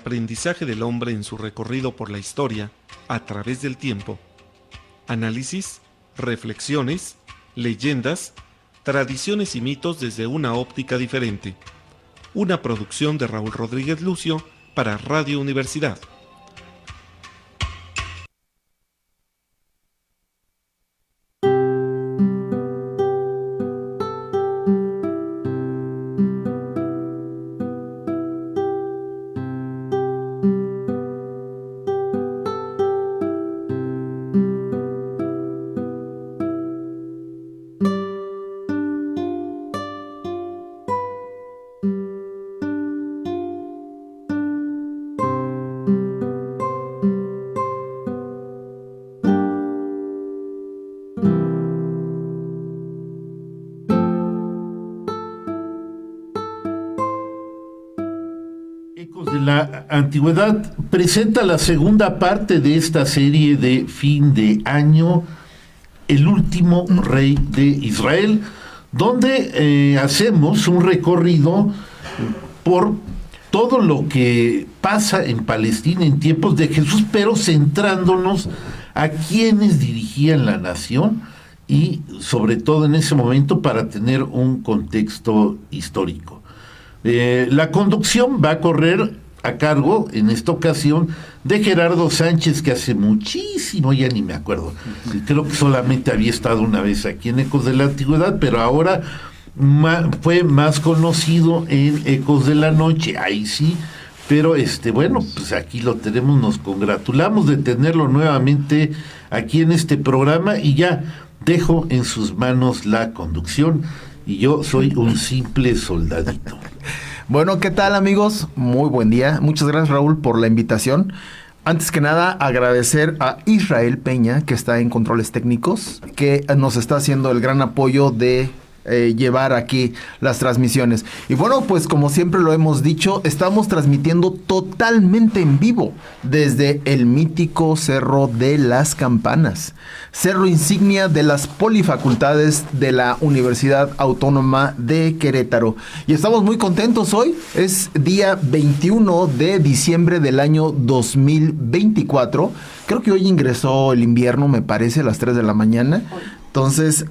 aprendizaje del hombre en su recorrido por la historia a través del tiempo, análisis, reflexiones, leyendas, tradiciones y mitos desde una óptica diferente. Una producción de Raúl Rodríguez Lucio para Radio Universidad. La Antigüedad presenta la segunda parte de esta serie de fin de año, El último rey de Israel, donde hacemos un recorrido por todo lo que pasa en Palestina en tiempos de Jesús, pero centrándonos a quienes dirigían la nación y sobre todo en ese momento para tener un contexto histórico. La conducción va a correr a cargo, en esta ocasión, de Gerardo Sánchez, que hace muchísimo, ya ni me acuerdo, creo que solamente había estado una vez aquí en Ecos de la Antigüedad, pero ahora fue más conocido en Ecos de la Noche, ahí sí, pero bueno, pues aquí lo tenemos, nos congratulamos de tenerlo nuevamente aquí en este programa y ya dejo en sus manos la conducción y yo soy un simple soldadito. Bueno, ¿qué tal, amigos? Muy buen día. Muchas gracias, Raúl, por la invitación. Antes que nada, agradecer a Israel Peña, que está en controles técnicos, que nos está haciendo el gran apoyo de llevar aquí las transmisiones. Y bueno, pues como siempre lo hemos dicho, estamos transmitiendo totalmente en vivo desde el mítico Cerro de las Campanas, cerro insignia de las polifacultades de la Universidad Autónoma de Querétaro. Y estamos muy contentos hoy, es día 21 de diciembre del año 2024. Creo que hoy ingresó el invierno, me parece, a las 3 de la mañana. Entonces,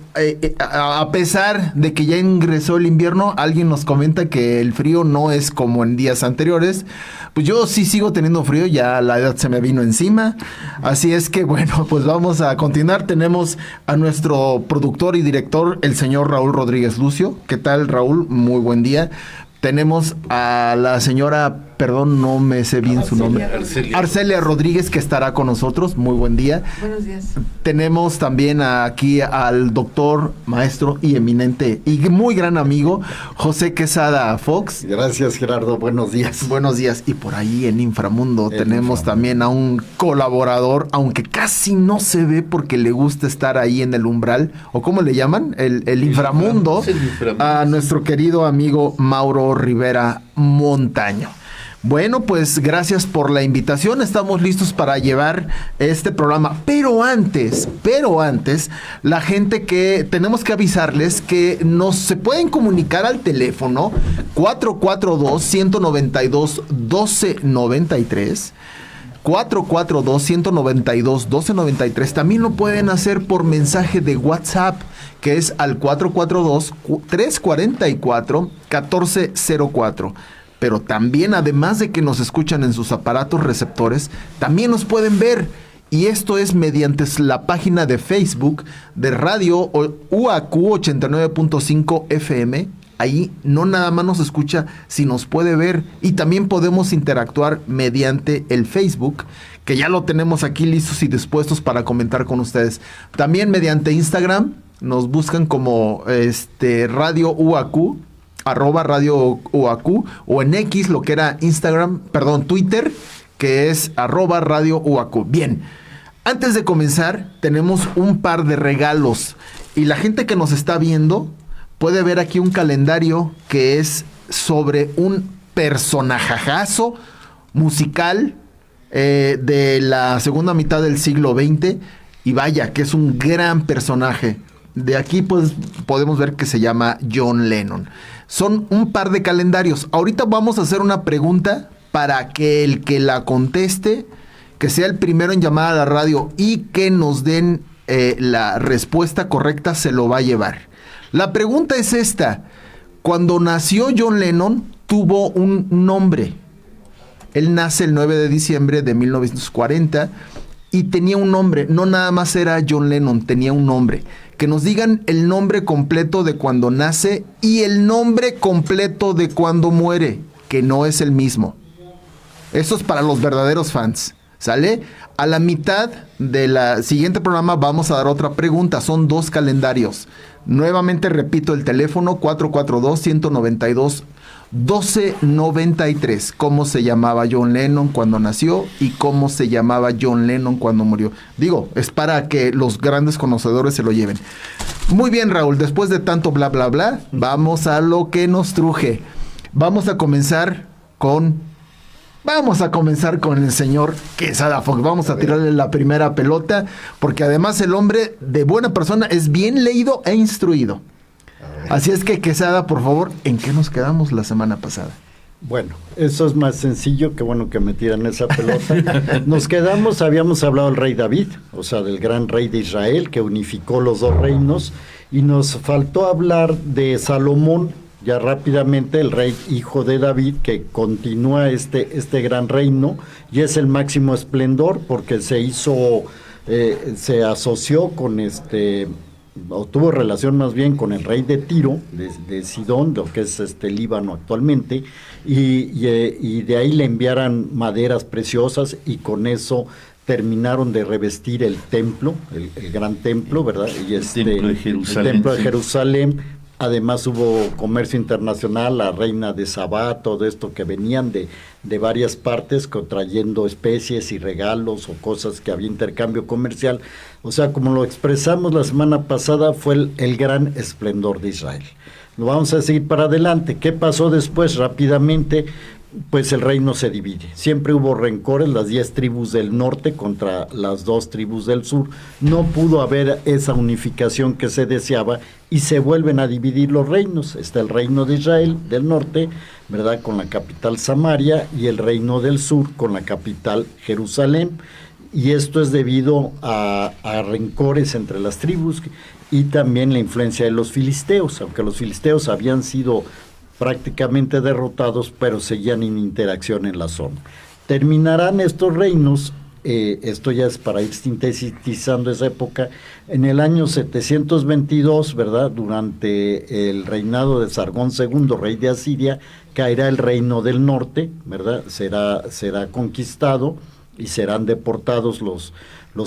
a pesar de que ya ingresó el invierno, alguien nos comenta que el frío no es como en días anteriores. Pues yo sí sigo teniendo frío, ya la edad se me vino encima. Así es que, bueno, pues vamos a continuar. Tenemos a nuestro productor y director, el señor Raúl Rodríguez Lucio. ¿Qué tal, Raúl? Muy buen día. Tenemos a la señora, perdón, no me sé bien su nombre. Arcelia Rodríguez, que estará con nosotros. Muy buen día. Buenos días. Tenemos también aquí al doctor, maestro y eminente y muy gran amigo, José Quesada Fox. Gracias, Gerardo. Buenos días. Buenos días. Y por ahí en Inframundo tenemos también a un colaborador, aunque casi no se ve porque le gusta estar ahí en el umbral, o ¿cómo le llaman? El inframundo. A nuestro querido amigo Mauro Rivera Montaño. Bueno, pues gracias por la invitación. Estamos listos para llevar este programa. Pero antes, la gente que tenemos que avisarles que se pueden comunicar al teléfono 442-192-1293. 442-192-1293. También lo pueden hacer por mensaje de WhatsApp, que es al 442-344-1404. Pero también, además de que nos escuchan en sus aparatos receptores, también nos pueden ver. Y esto es mediante la página de Facebook de Radio UAQ 89.5 FM. Ahí no nada más nos escucha, si nos puede ver. Y también podemos interactuar mediante el Facebook, que ya lo tenemos aquí listos y dispuestos para comentar con ustedes. También mediante Instagram, nos buscan como Radio UAQ, @Radio UAQ, o en X, lo que era Twitter, que es @Radio UAQ. Bien, antes de comenzar, tenemos un par de regalos. Y la gente que nos está viendo puede ver aquí un calendario que es sobre un personajazo musical de la segunda mitad del siglo XX. Y vaya, que es un gran personaje. De aquí pues podemos ver que se llama John Lennon. Son un par de calendarios. Ahorita vamos a hacer una pregunta para que el que la conteste, que sea el primero en llamar a la radio y que nos den la respuesta correcta, se lo va a llevar. La pregunta es esta: cuando nació John Lennon, tuvo un nombre. Él nace el 9 de diciembre de 1940 y tenía un nombre. No nada más era John Lennon, tenía un nombre. Que nos digan el nombre completo de cuando nace y el nombre completo de cuando muere, que no es el mismo. Eso es para los verdaderos fans, ¿sale? A la mitad del siguiente programa vamos a dar otra pregunta. Son 2 calendarios. Nuevamente repito el teléfono: 442-192-1293. ¿Cómo se llamaba John Lennon cuando nació y cómo se llamaba John Lennon cuando murió? Digo, es para que los grandes conocedores se lo lleven. Muy bien, Raúl, después de tanto bla bla bla, vamos a lo que nos truje. Vamos a comenzar con el señor Quesada Fox. Vamos a tirarle la primera pelota, porque además el hombre de buena persona es bien leído e instruido. Así es que, Quesada, por favor, ¿en qué nos quedamos la semana pasada? Bueno, eso es más sencillo, que bueno que me tiran esa pelota. Nos quedamos, habíamos hablado del rey David, o sea, del gran rey de Israel, que unificó los 2 reinos, y nos faltó hablar de Salomón, ya rápidamente, el rey hijo de David, que continúa este gran reino, y es el máximo esplendor, porque se asoció con o tuvo relación más bien con el rey de Tiro, de Sidón, lo que es Líbano actualmente, y de ahí le enviaran maderas preciosas, y con eso terminaron de revestir el templo, el gran templo, ¿verdad? Y el templo de Jerusalén. El templo de Jerusalén. Además hubo comercio internacional, la reina de Sabá, todo esto que venían de varias partes, trayendo especies y regalos o cosas que había intercambio comercial. O sea, como lo expresamos la semana pasada, fue el gran esplendor de Israel. Lo vamos a seguir para adelante. ¿Qué pasó después? Rápidamente, pues el reino se divide. Siempre hubo rencores, las 10 tribus del norte contra las 2 tribus del sur. No pudo haber esa unificación que se deseaba y se vuelven a dividir los reinos. Está el reino de Israel del norte, ¿verdad?, con la capital Samaria, y el reino del sur con la capital Jerusalén. Y esto es debido a rencores entre las tribus y también la influencia de los filisteos, aunque los filisteos habían sido prácticamente derrotados, pero seguían en interacción en la zona. Terminarán estos reinos, esto ya es para ir sintetizando esa época, en el año 722, ¿verdad?, durante el reinado de Sargón II, rey de Asiria, caerá el reino del norte, ¿verdad?, será conquistado y serán deportados los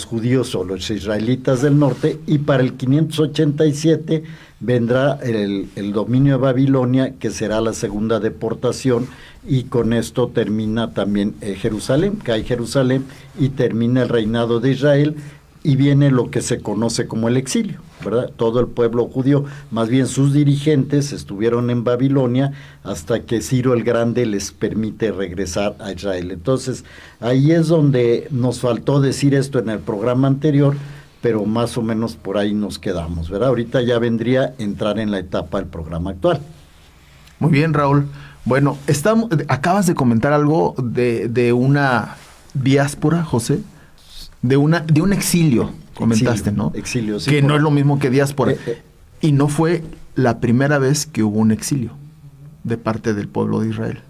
judíos o los israelitas del norte, y para el 587 vendrá el dominio de Babilonia, que será la segunda deportación, y con esto termina también Jerusalén, cae Jerusalén y termina el reinado de Israel, y viene lo que se conoce como el exilio, ¿verdad? Todo el pueblo judío, más bien sus dirigentes, estuvieron en Babilonia hasta que Ciro el Grande les permite regresar a Israel. Entonces, ahí es donde nos faltó decir esto en el programa anterior, pero más o menos por ahí nos quedamos, ¿verdad? Ahorita ya vendría entrar en la etapa del programa actual. Muy bien, Raúl. Bueno, acabas de comentar algo de una diáspora, José. De un exilio, comentaste, ¿no? Exilio, sí. Que no es lo mismo que diáspora. Y no fue la primera vez que hubo un exilio de parte del pueblo de Israel.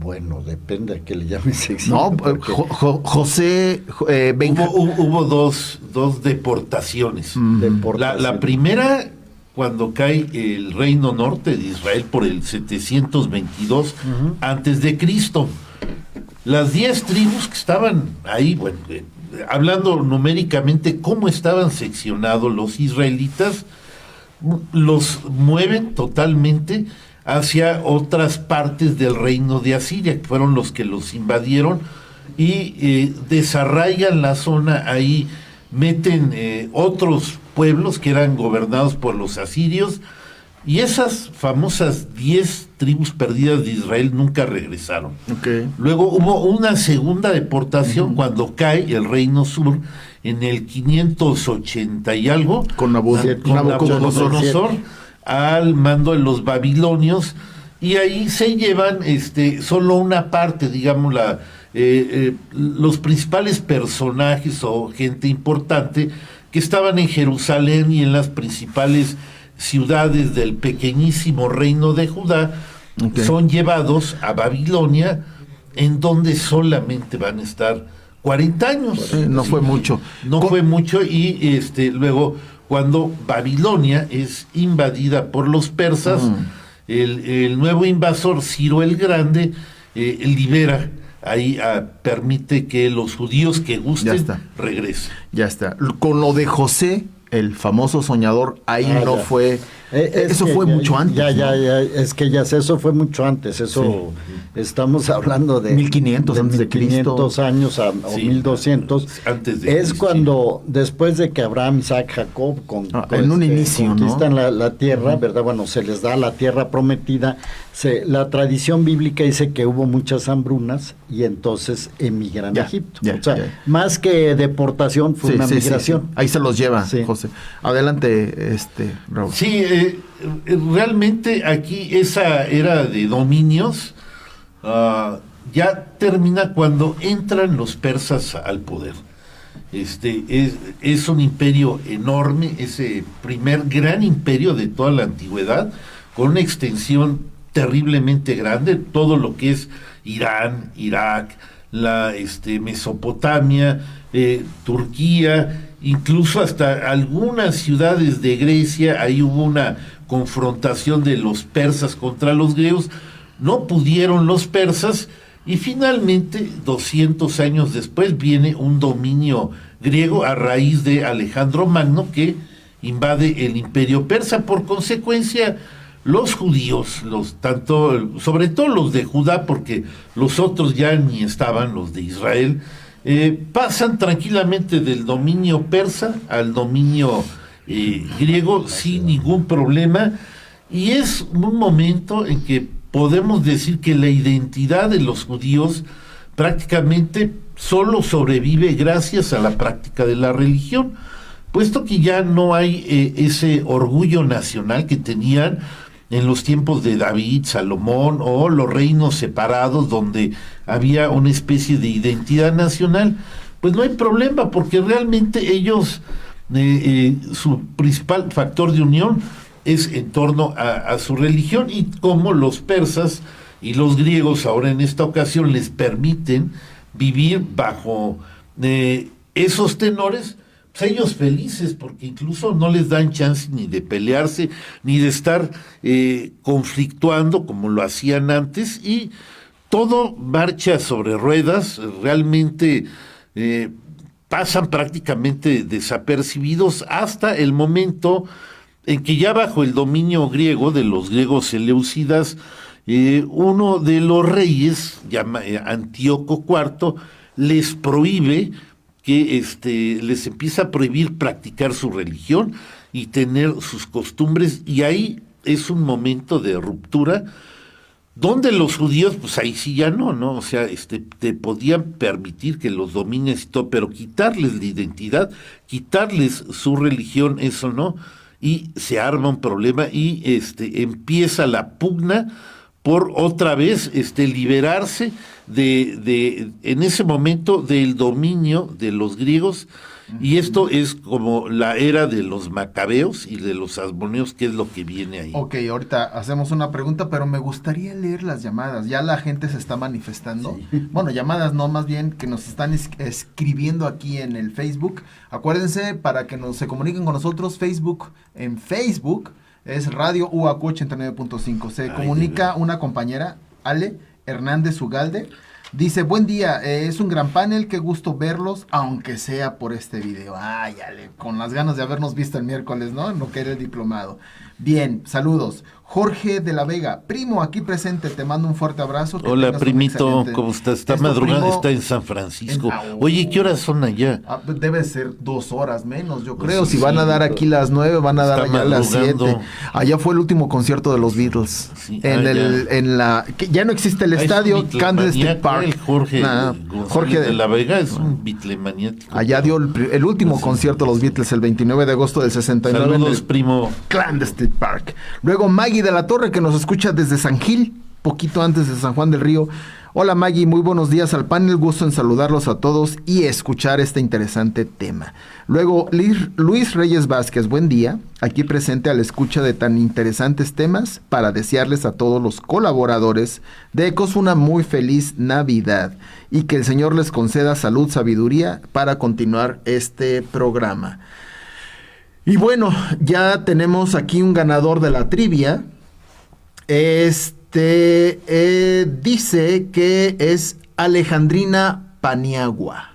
Bueno, depende a qué le llames exilio. No, porque José... Hubo dos deportaciones. La primera, cuando cae el reino norte de Israel por el 722 antes de Cristo. Las 10 tribus que estaban ahí, bueno, hablando numéricamente, cómo estaban seccionados los israelitas, los mueven totalmente hacia otras partes del reino de Asiria, que fueron los que los invadieron, y desarraigan la zona ahí, meten otros pueblos que eran gobernados por los asirios, y esas famosas 10 tribus perdidas de Israel nunca regresaron. Okay. Luego hubo una segunda deportación cuando cae el reino sur en el 580 y algo, con Nabucodonosor al mando de los babilonios, y ahí se llevan solo una parte, digamos, los principales personajes o gente importante que estaban en Jerusalén y en las principales ciudades del pequeñísimo reino de Judá, son llevados a Babilonia, en donde solamente van a estar 40 años. No fue mucho. No fue mucho, y luego, cuando Babilonia es invadida por los persas, el nuevo invasor, Ciro el Grande, libera ahí, permite que los judíos que gusten regresen. Ya está. Con lo de José, el famoso soñador, ahí no ya. fue... eso fue mucho antes. Ya, es que ya sé, eso fue mucho antes. Eso estamos hablando de 1500 de antes de Cristo. 1500 años o 1200. Antes de es Cristo, cuando, después de que Abraham, Isaac, Jacob en un inicio, conquistan la tierra, ¿verdad? Bueno, se les da la tierra prometida. La tradición bíblica dice que hubo muchas hambrunas y entonces emigran a Egipto. Más que deportación, fue una migración. Sí. Ahí se los lleva, José. Adelante, Raúl. Sí, realmente aquí esa era de dominios ya termina cuando entran los persas al poder. Es un imperio enorme, ese primer gran imperio de toda la antigüedad, con una extensión terriblemente grande, todo lo que es Irán, Irak, la Mesopotamia, Turquía, incluso hasta algunas ciudades de Grecia. Ahí hubo una confrontación de los persas contra los griegos, no pudieron los persas, y finalmente 200 años después viene un dominio griego a raíz de Alejandro Magno, que invade el imperio persa. Por consecuencia, los judíos, sobre todo los de Judá, porque los otros ya ni estaban, los de Israel, pasan tranquilamente del dominio persa al dominio griego sin ningún problema, y es un momento en que podemos decir que la identidad de los judíos prácticamente solo sobrevive gracias a la práctica de la religión, puesto que ya no hay ese orgullo nacional que tenían en los tiempos de David, Salomón, o los reinos separados donde había una especie de identidad nacional. Pues no hay problema, porque realmente ellos, su principal factor de unión es en torno a su religión, y como los persas y los griegos ahora en esta ocasión les permiten vivir bajo esos tenores, pues ellos felices, porque incluso no les dan chance ni de pelearse, ni de estar conflictuando como lo hacían antes, y todo marcha sobre ruedas. Realmente pasan prácticamente desapercibidos hasta el momento en que ya bajo el dominio griego de los griegos seleucidas, uno de los reyes, Antíoco IV, les prohíbe les empieza a prohibir practicar su religión y tener sus costumbres, y ahí es un momento de ruptura donde los judíos, pues ahí sí ya no, o sea, te podían permitir que los domines y todo, pero quitarles la identidad, quitarles su religión, eso no, y se arma un problema, y empieza la pugna por otra vez liberarse en ese momento del dominio de los griegos, y esto es como la era de los macabeos y de los asmoneos, que es lo que viene ahí. Ok, ahorita hacemos una pregunta, pero me gustaría leer las llamadas. Ya la gente se está manifestando. Sí. Bueno, llamadas no, más bien que nos están escribiendo aquí en el Facebook. Acuérdense, para que se comuniquen con nosotros, en Facebook es Radio UAQ 89.5. Se comunica una compañera, Ale Hernández Ugalde. Dice, buen día, es un gran panel, qué gusto verlos, aunque sea por este video. Ay, Ale, con las ganas de habernos visto el miércoles, ¿no? No que era el diplomado. Bien, saludos. Jorge de la Vega, primo aquí presente, te mando un fuerte abrazo. Hola, primito, ¿cómo estás? Está madrugando, primo, está en San Francisco. Oye, ¿qué horas son allá? Debe ser 2 horas menos, yo creo. Si van a dar aquí las 9, van a dar allá las 7. Allá fue el último concierto de los Beatles. Sí, que ya no existe el estadio, Candlestick Park. Jorge de la Vega es un Beatlemaniático. Allá dio el último concierto de los Beatles el 29 de agosto del 69. Saludos, primo. Candlestick Park. Luego Maggie Maggie de la Torre, que nos escucha desde San Gil, poquito antes de San Juan del Río. Hola Maggie, muy buenos días al panel, gusto en saludarlos a todos y escuchar este interesante tema. Luego, Luis Reyes Vázquez, buen día, aquí presente a la escucha de tan interesantes temas para desearles a todos los colaboradores de Ecos una muy feliz Navidad y que el Señor les conceda salud, sabiduría para continuar este programa. Y bueno, ya tenemos aquí un ganador de la trivia. Dice que es Alejandrina Paniagua.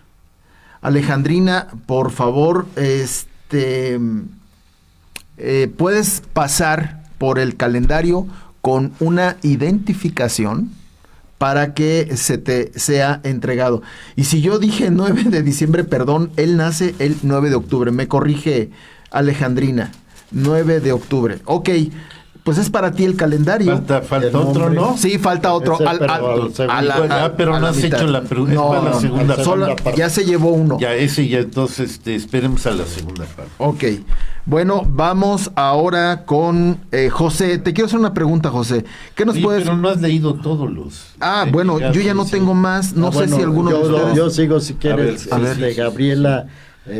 Alejandrina, por favor, puedes pasar por el calendario con una identificación para que se te sea entregado. Y si yo dije 9 de diciembre, perdón, él nace el 9 de octubre. Me corrige Alejandrina, 9 de octubre. Ok. Pues es para ti el calendario. Falta otro, ¿no? Sí, falta otro. Pero no has hecho la pregunta. No, es para la segunda parte. Ya se llevó uno. Ya, ese ya, entonces esperemos a la segunda parte. Ok. Bueno, vamos ahora con José. Te quiero hacer una pregunta, José. ¿Qué nos puedes...? Pero no has leído todos los... Bueno, yo ya no tengo más. No sé si alguno de ustedes... Yo sigo si quieres. A ver, Gabriela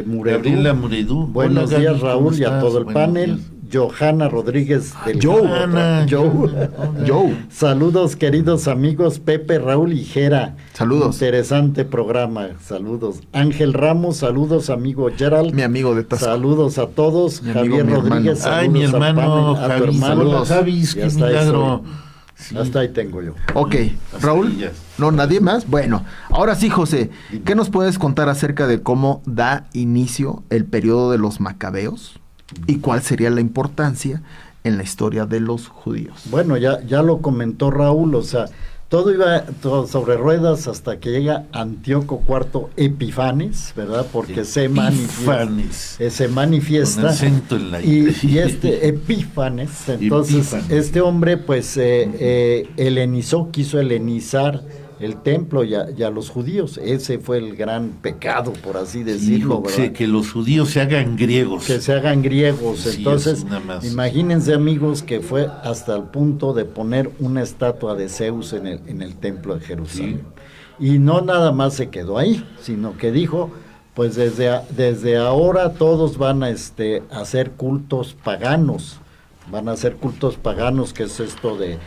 Muredú. Gabriela Muredú. Buenos Hola, días, Gaby, Raúl, y a todo el panel. Días. Johanna Rodríguez del Joe. Saludos, queridos amigos Pepe, Raúl y Jera. Saludos. Interesante programa. Saludos. Ángel Ramos, saludos, amigo Gerald. Mi amigo de Tasco. Saludos a todos. Mi Javier amigo, mi Rodríguez, hermano. Ay, mi hermano, a tu Javi, hermano. saludos. Javi, qué milagro. Sí. Hasta ahí tengo yo. Ok, Raúl. No, nadie más. Bueno, ahora sí, José, ¿qué nos puedes contar acerca de cómo da inicio el periodo de los macabeos? ¿Y cuál sería la importancia en la historia de los judíos? Bueno, ya lo comentó Raúl, o sea, todo iba sobre ruedas hasta que llega Antíoco IV Epifanes, ¿verdad? Porque se manifiesta. Con acento en la y este Epífanes, entonces, este hombre pues quiso helenizar el templo y a los judíos. Ese fue el gran pecado, por así decirlo, ¿verdad? Que los judíos se hagan griegos. Que se hagan griegos. Sí, entonces, imagínense, amigos, que fue hasta el punto de poner una estatua de Zeus en el templo de Jerusalén. Sí. Y no nada más se quedó ahí, sino que dijo, pues desde ahora todos van a hacer cultos paganos. Van a hacer cultos paganos, que es esto de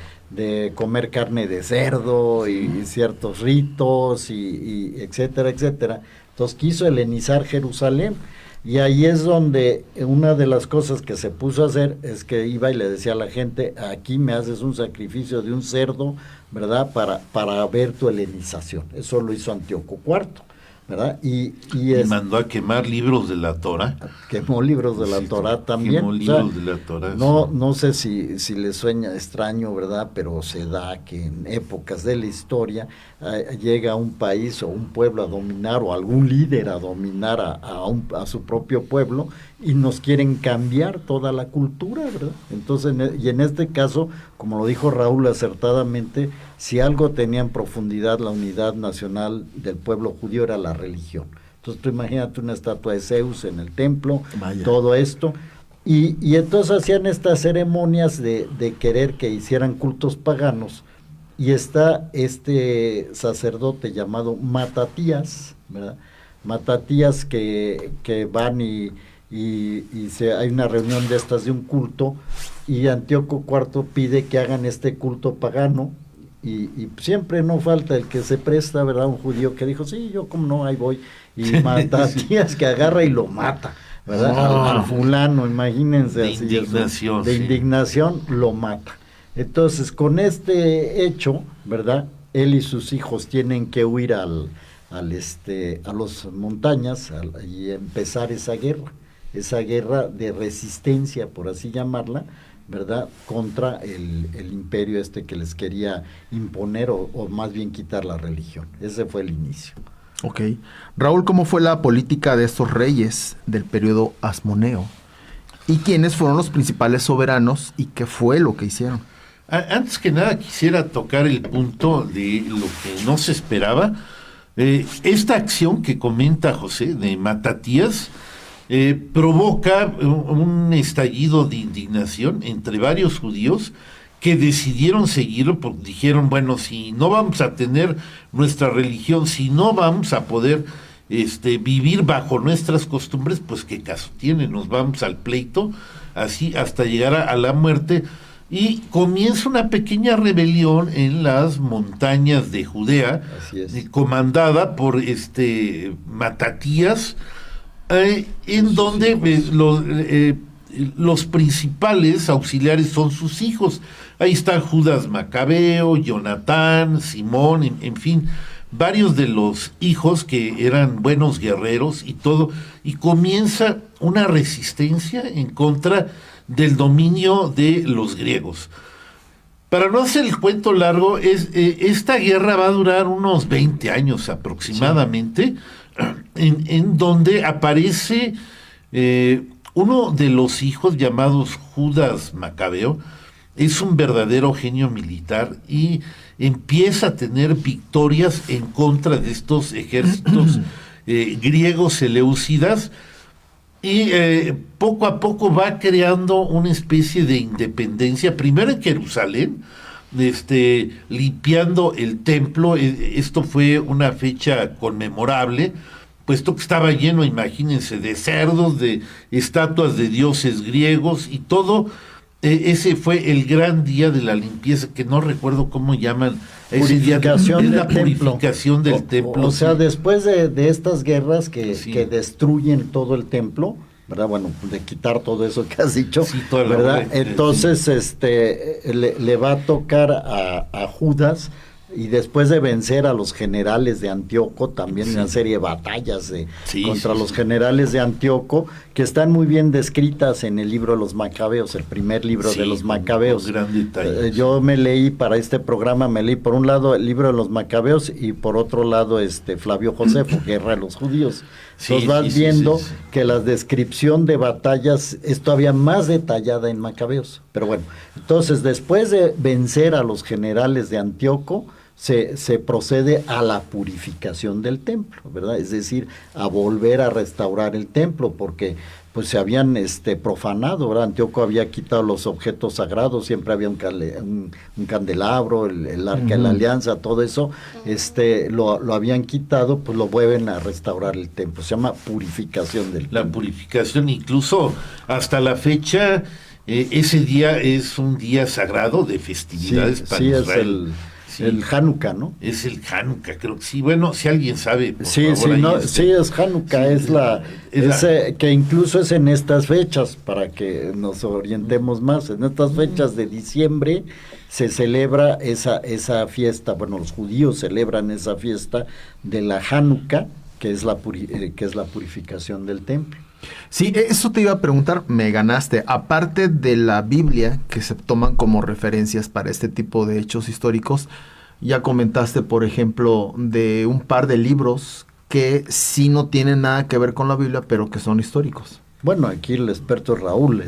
comer carne de cerdo y ciertos ritos y etcétera, etcétera. Entonces quiso helenizar Jerusalén, y ahí es donde una de las cosas que se puso a hacer es que iba y le decía a la gente, aquí me haces un sacrificio de un cerdo, ¿verdad? Para ver tu helenización. Eso lo hizo Antíoco IV, ¿verdad? Y mandó a quemar libros de la Torá. Quemó libros de la Torá también. Quemó libros de la Torá. No sé si les sueña extraño, ¿verdad? Pero se da que en épocas de la historia llega un país o un pueblo a dominar, o algún líder a dominar a su propio pueblo, y nos quieren cambiar toda la cultura, ¿verdad? Entonces, y en este caso, como lo dijo Raúl acertadamente, si algo tenía en profundidad la unidad nacional del pueblo judío era la religión. Entonces tú imagínate una estatua de Zeus en el templo, todo esto, y entonces hacían estas ceremonias de querer que hicieran cultos paganos, y está este sacerdote llamado Matatías, ¿verdad? Matatías que van y hay una reunión de estas de un culto, y Antíoco IV pide que hagan este culto pagano, y siempre no falta el que se presta, ¿verdad? Un judío que dijo, sí, yo como no, ahí voy, y Matatías que agarra y lo mata, ¿verdad? Al fulano, imagínense. De así, indignación. De indignación lo mata. Entonces, con este hecho, ¿verdad? Él y sus hijos tienen que huir a las montañas y empezar esa guerra de resistencia, por así llamarla, ¿verdad? Contra el imperio que les quería imponer o más bien quitar la religión. Ese fue el inicio. Ok. Raúl, ¿cómo fue la política de estos reyes del periodo asmoneo? ¿Y quiénes fueron los principales soberanos y qué fue lo que hicieron? Antes que nada quisiera tocar el punto de lo que no se esperaba. Esta acción que comenta José de Matatías provoca un estallido de indignación entre varios judíos que decidieron seguirlo porque dijeron, bueno, si no vamos a tener nuestra religión, si no vamos a poder vivir bajo nuestras costumbres, pues qué caso tiene, nos vamos al pleito, así hasta llegar a la muerte, y comienza una pequeña rebelión en las montañas de Judea, comandada por Matatías, en donde los principales auxiliares son sus hijos. Ahí están Judas Macabeo, Jonatán, Simón, en fin, varios de los hijos que eran buenos guerreros y todo, y comienza una resistencia en contra del dominio de los griegos. Para no hacer el cuento largo, esta guerra va a durar unos 20 años aproximadamente, en donde aparece uno de los hijos llamados Judas Macabeo. Es un verdadero genio militar y empieza a tener victorias en contra de estos ejércitos griegos seleucidas, y poco a poco va creando una especie de independencia, primero en Jerusalén, limpiando el templo. Esto fue una fecha conmemorable, puesto que estaba lleno, imagínense, de cerdos, de estatuas de dioses griegos y todo. Ese fue el gran día de la limpieza, que no recuerdo cómo llaman. Purificación la purificación del templo. O sea, después de estas guerras que destruyen todo el templo, ¿verdad? Bueno, de quitar todo eso que has dicho, ¿verdad? Entonces, le va a tocar a Judas, y después de vencer a los generales de Antíoco, también una serie de batallas contra los generales de Antíoco, que están muy bien descritas en el libro de los Macabeos, el primer libro de los Macabeos. Yo me leí para este programa, por un lado el libro de los Macabeos y por otro lado Flavio Josefo, Guerra de los Judíos. Entonces vas viendo que la descripción de batallas es todavía más detallada en Macabeos. Pero bueno, entonces después de vencer a los generales de Antíoco, se procede a la purificación del templo, ¿verdad? Es decir, a volver a restaurar el templo, porque pues se habían profanado, ¿verdad? Antíoco había quitado los objetos sagrados, siempre había un candelabro, el arca de la alianza, todo eso, lo habían quitado, pues lo vuelven a restaurar el templo. Se llama purificación del templo. La purificación, incluso hasta la fecha, ese día es un día sagrado de festividades para Israel. El Hanukkah, ¿no? Es el Hanukkah, creo que sí. Bueno, si alguien sabe, por favor, es Hanukkah, que incluso es en estas fechas, para que nos orientemos más. En estas fechas de diciembre se celebra esa fiesta, bueno, los judíos celebran esa fiesta de la Hanukkah, que es la purificación del templo. Sí, eso te iba a preguntar, me ganaste. Aparte de la Biblia, que se toman como referencias para este tipo de hechos históricos, ya comentaste, por ejemplo, de un par de libros que sí no tienen nada que ver con la Biblia, pero que son históricos. Bueno, aquí el experto es Raúl,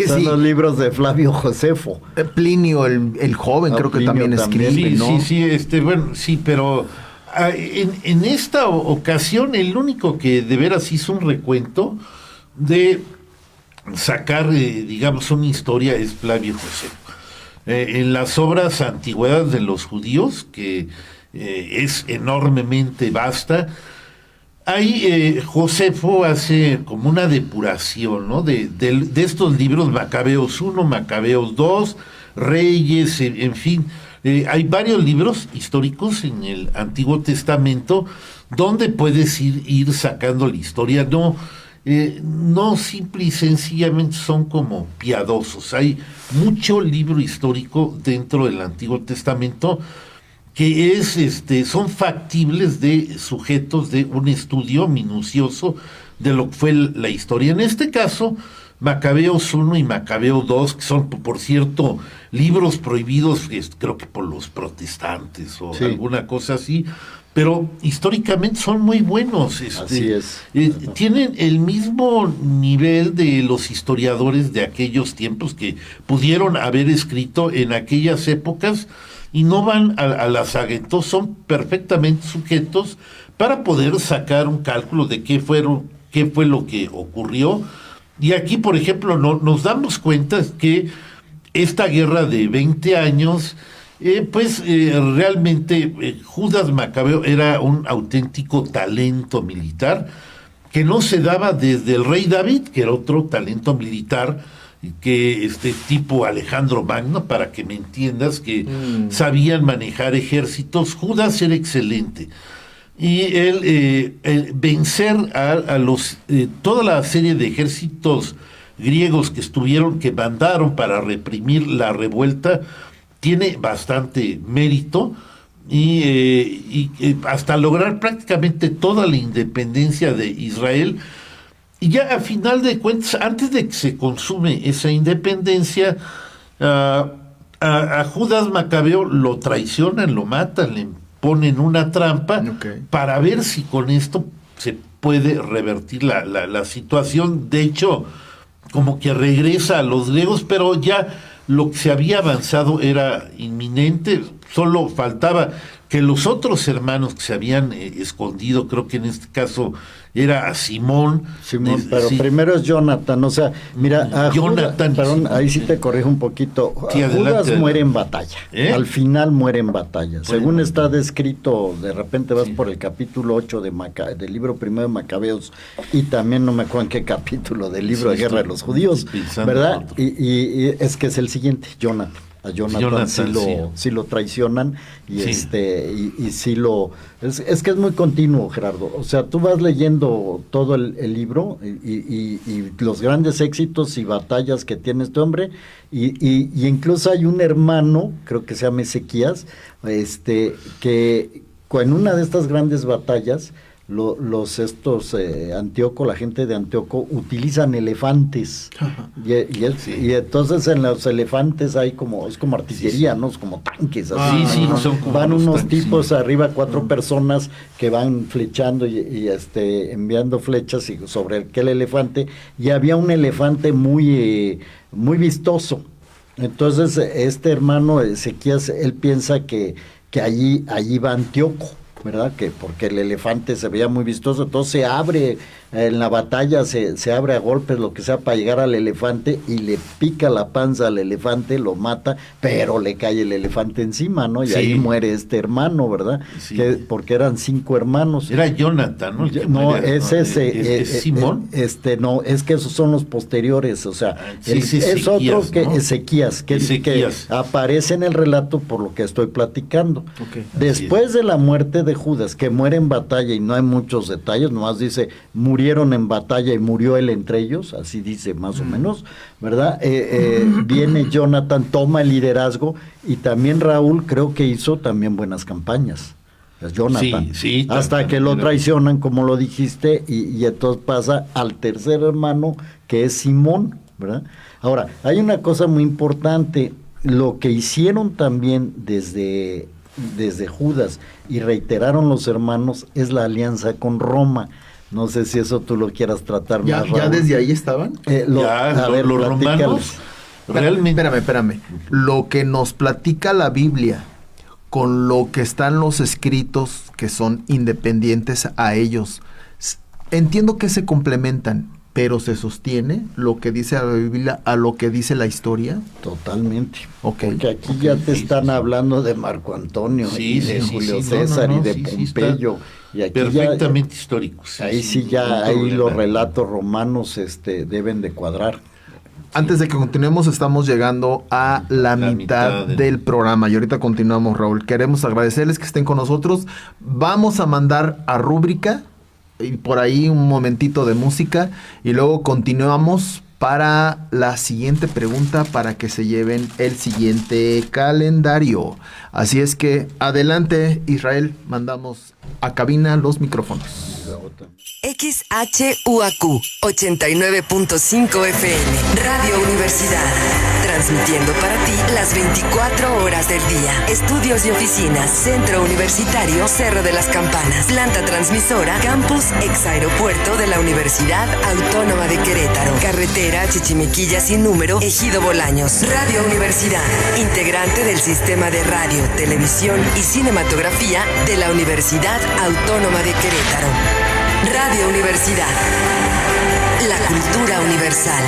son los libros de Flavio Josefo. Plinio el joven, creo que también escribe, ¿no? Sí, pero en esta ocasión el único que de veras hizo un recuento de sacar, digamos, una historia es Flavio Josefo. En las obras Antigüedades de los Judíos, que es enormemente vasta, ahí Josefo hace como una depuración, ¿no? de estos libros, Macabeos 1, Macabeos 2, Reyes, en fin. Hay varios libros históricos en el Antiguo Testamento donde puedes ir sacando la historia. No simple y sencillamente son como piadosos. Hay mucho libro histórico dentro del Antiguo Testamento que son factibles de sujetos de un estudio minucioso de lo que fue la historia. En este caso, Macabeos 1 y Macabeos 2, que son, por cierto, libros prohibidos, creo que por los protestantes o alguna cosa así, pero históricamente son muy buenos. Así es. Tienen el mismo nivel de los historiadores de aquellos tiempos que pudieron haber escrito en aquellas épocas y no van a la saga. Entonces son perfectamente sujetos para poder sacar un cálculo de qué qué fue lo que ocurrió. Y aquí, por ejemplo, nos damos cuenta que esta guerra de 20 años, realmente Judas Macabeo era un auténtico talento militar que no se daba desde el rey David, que era otro talento militar, que tipo Alejandro Magno, para que me entiendas, que sabían manejar ejércitos. Judas era excelente. Y él vencer a los toda la serie de ejércitos griegos que mandaron para reprimir la revuelta, tiene bastante mérito, y hasta lograr prácticamente toda la independencia de Israel. Y ya a final de cuentas, antes de que se consume esa independencia, a Judas Macabeo lo traicionan, lo matan, le ponen una trampa para ver si con esto se puede revertir la situación. De hecho, como que regresa a los griegos, pero ya lo que se había avanzado era inminente. Solo faltaba que los otros hermanos que se habían escondido, creo que en este caso era a Simón. Pero sí. Primero es Jonathan, o sea, mira, a Jonathan, Judas, perdón, ahí sí te corrijo un poquito. Sí, Judas muere en batalla, al final muere en batalla. Según está descrito, de repente vas por el capítulo 8 del libro primero de Macabeos, y también no me acuerdo en qué capítulo del libro de Guerra de los Judíos, ¿verdad? Y es que es el siguiente, Jonathan. A Jonathan sí lo traicionan, y sí lo... Es que es muy continuo, Gerardo. O sea, tú vas leyendo todo el libro y los grandes éxitos y batallas que tiene este hombre, y incluso hay un hermano, creo que se llama Ezequías, que en una de estas grandes batallas, Antíoco, la gente de Antíoco, utilizan elefantes. Y entonces en los elefantes es como artillería, ¿no? Es como tanques. Así, ¿no? Son como van unos tanques, tipos arriba, 4 personas que van flechando y enviando flechas sobre aquel elefante, y había un elefante muy vistoso. Entonces este hermano Ezequías, él piensa que allí va Antíoco, ¿verdad? Que porque el elefante se veía muy vistoso, entonces se abre en la batalla, se abre a golpes, lo que sea, para llegar al elefante, y le pica la panza al elefante, lo mata, pero le cae el elefante encima, ¿no? Y ahí muere este hermano, ¿verdad? Sí. Porque eran 5 hermanos. Era Jonathan, ¿no? No, es ese. Simón. No, es que esos son los posteriores, o sea, es otro que, ¿no? Ezequías, que aparece en el relato por lo que estoy platicando. Después de la muerte de Judas, que muere en batalla, y no hay muchos detalles, nomás dice, murieron en batalla y murió él entre ellos, así dice más o menos, ¿verdad? Viene Jonathan, toma el liderazgo, y también Raúl creo que hizo también buenas campañas. Jonathan, hasta que lo traicionan, como lo dijiste, y entonces pasa al tercer hermano, que es Simón, ¿verdad? Ahora, hay una cosa muy importante, lo que hicieron también desde Judas y reiteraron los hermanos es la alianza con Roma. No sé si eso tú lo quieras tratar más, Raúl. ¿Ya desde ahí estaban? Los romanos realmente... Espérame. Lo que nos platica la Biblia con lo que están los escritos que son independientes a ellos, entiendo que se complementan, pero ¿se sostiene lo que dice la Biblia a lo que dice la historia? Totalmente. Porque aquí ya te están hablando de Marco Antonio, y de Julio César, y de Pompeyo. Y aquí perfectamente históricos. Ahí ahí los relatos romanos deben de cuadrar. Antes de que continuemos, estamos llegando a la mitad del programa, y ahorita continuamos, Raúl. Queremos agradecerles que estén con nosotros. Vamos a mandar a rúbrica, y por ahí un momentito de música, y luego continuamos para la siguiente pregunta, para que se lleven el siguiente calendario. Así es que adelante, Israel, mandamos a cabina los micrófonos. XHUAQ 89.5 FM Radio Universidad, transmitiendo para ti las 24 horas del día. Estudios y oficinas, Centro Universitario Cerro de las Campanas, planta transmisora, campus ex aeropuerto de la Universidad Autónoma de Querétaro, carretera Chichimequilla sin número, Ejido Bolaños. Radio Universidad, integrante del sistema de radio, televisión y cinematografía de la Universidad Autónoma de Querétaro. Radio Universidad. La cultura universal.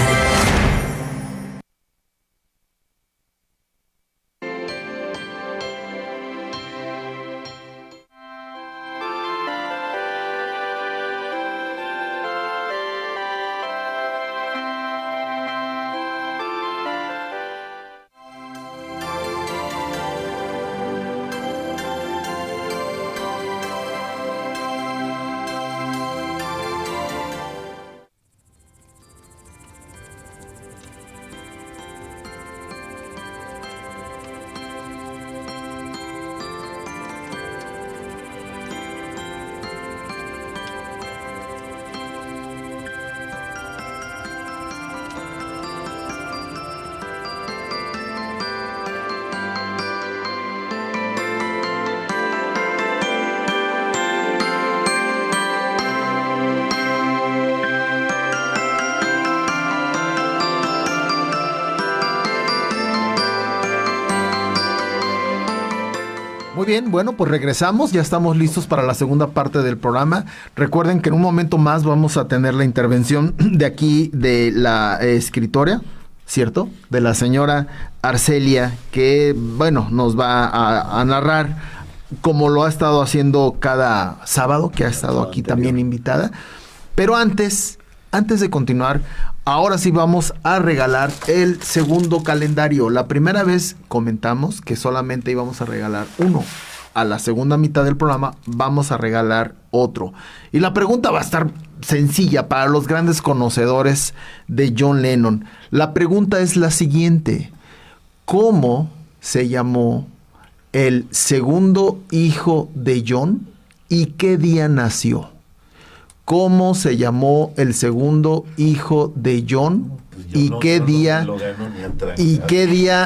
Muy bien, bueno, pues regresamos, ya estamos listos para la segunda parte del programa. Recuerden que en un momento más vamos a tener la intervención de aquí de la escritora, ¿cierto? De la señora Arcelia, que, bueno, nos va a narrar como lo ha estado haciendo cada sábado, que ha estado aquí también invitada. Pero antes de continuar, ahora sí vamos a regalar el segundo calendario. La primera vez comentamos que solamente íbamos a regalar uno. A la segunda mitad del programa vamos a regalar otro. Y la pregunta va a estar sencilla para los grandes conocedores de John Lennon. La pregunta es la siguiente: ¿cómo se llamó el segundo hijo de John y qué día nació? ¿Cómo se llamó el segundo hijo de John y qué día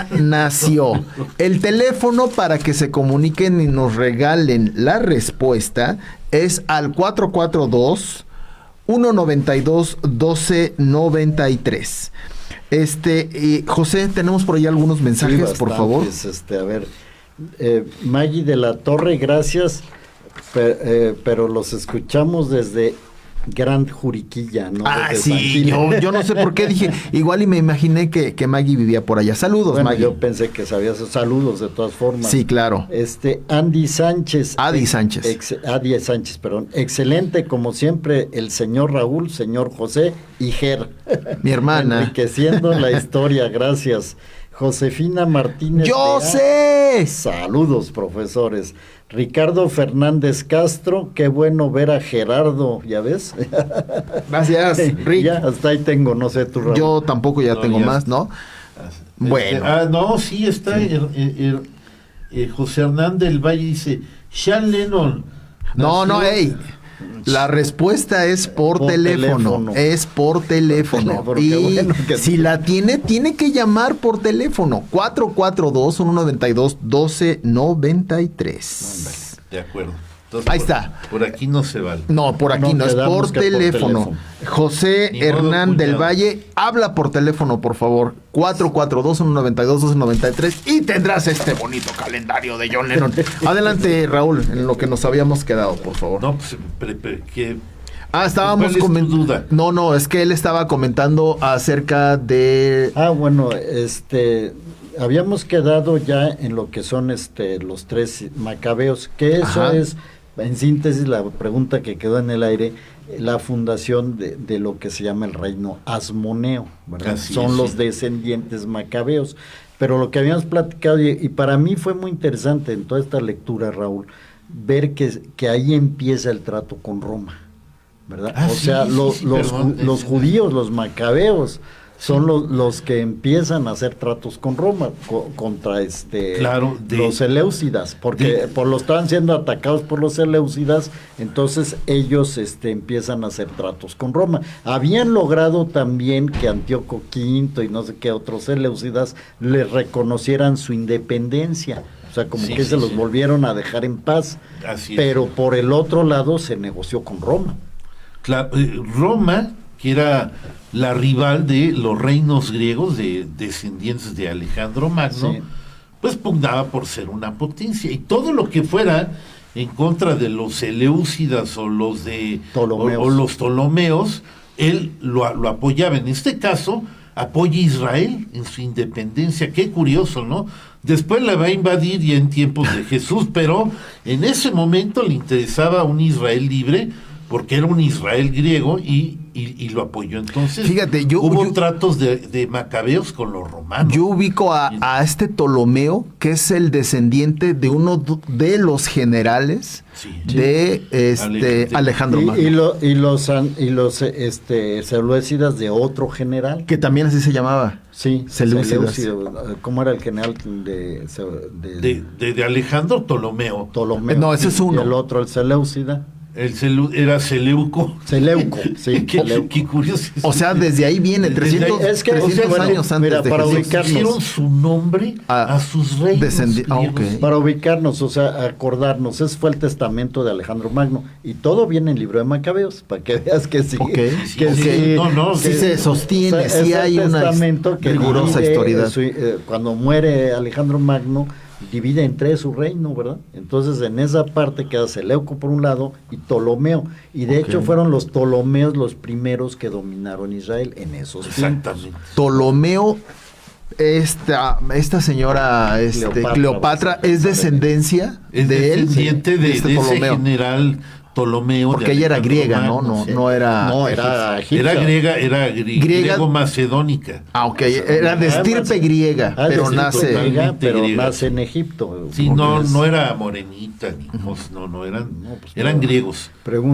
nació? El teléfono para que se comuniquen y nos regalen la respuesta es al 442-192-1293. José, tenemos por ahí algunos mensajes, Sí, por favor. A ver, Maggie de la Torre, gracias, pero los escuchamos desde Gran Juriquilla, ¿no? Desde Sí, yo no sé por qué dije, igual y me imaginé que Maggie vivía por allá. Saludos, bueno, Maggie. yo pensé que sabías. Saludos de todas formas. Sí, claro. Adi Sánchez, perdón. Excelente, como siempre, el señor Raúl, señor José y Ger. Mi hermana. Enriqueciendo la historia, gracias. Josefina Martínez. ¡Yo sé! Saludos, profesores. Ricardo Fernández Castro, qué bueno ver a Gerardo, ¿ya ves? Gracias, Rick. Ya, hasta ahí tengo, no sé tú, Raúl. Yo tampoco tengo más, ¿no? Bueno. No, sí está José Hernández del Valle, dice Sean Lennon. No, ey. La respuesta es por teléfono. Es por teléfono. Y bueno, si la tiene que llamar por teléfono. 442-192-1293. De acuerdo. Entonces, ahí está. Por aquí no se vale. No, por aquí no, es por teléfono. José Hernán del Valle, habla por teléfono, por favor. 442-192-1293 y tendrás este bonito calendario de John Lennon. Adelante, Raúl, en lo que nos habíamos quedado, por favor. No, pues, que... estábamos comentando. No, es que él estaba comentando acerca de... Bueno, habíamos quedado ya en lo que son los tres macabeos, que eso Ajá. es, en síntesis, la pregunta que quedó en el aire, la fundación de lo que se llama el reino asmoneo, ¿verdad? Son los descendientes macabeos. Pero lo que habíamos platicado, y para mí fue muy interesante en toda esta lectura, Raúl, ver que ahí empieza el trato con Roma, ¿verdad? Los judíos, los macabeos, son los que empiezan a hacer tratos con Roma contra los seleucidas, porque estaban siendo atacados por los seleucidas, entonces ellos empiezan a hacer tratos con Roma. Habían logrado también que Antíoco V y no sé qué otros seleucidas les reconocieran su independencia. O sea, como que se los volvieron a dejar en paz. Pero por el otro lado se negoció con Roma. Claro, Roma, que era la rival de los reinos griegos, de descendientes de Alejandro Magno, pues pugnaba por ser una potencia. Y todo lo que fuera en contra de los seleucidas o los de Ptolomeos. o los Ptolomeos, él lo apoyaba. En este caso, apoya a Israel en su independencia. Qué curioso, ¿no? Después la va a invadir ya en tiempos de Jesús, pero en ese momento le interesaba un Israel libre, porque era un Israel griego y lo apoyó. Entonces, fíjate, hubo tratos de macabeos con los romanos. Yo ubico a este Ptolomeo, que es el descendiente de uno de los generales de Alejandro Magno. Y los seleucidas de otro general. Que también así se llamaba. Sí, Seleucidas. ¿Cómo era el general de Alejandro? Ptolomeo. No, ese es uno. Y el otro, el Seleucida. Era Seleuco. Sí. Qué curioso. O sea, desde ahí viene 300 años antes mira, de para Jesús. ubicarnos. Pusieron su nombre a sus reinos griegos. Okay. Para ubicarnos, o sea, acordarnos, ese fue el testamento de Alejandro Magno. Y todo viene en el libro de Macabeos, para que veas que sí. Sí se sostiene, sí hay una rigurosa historia. Cuando muere Alejandro Magno, divide en tres su reino, ¿verdad? Entonces en esa parte queda Seleuco por un lado y Ptolomeo. Y de hecho fueron los Ptolomeos los primeros que dominaron Israel en esos tiempos. Ptolomeo, esta señora Cleopatra es descendencia de él. Descendiente de ese general Ptolomeo. Porque ella era griega, ¿no? No era egipcia. Era griego-macedónica. Ok, era de estirpe griega, pero nace en Egipto. Sí, no era morenita, eran griegos.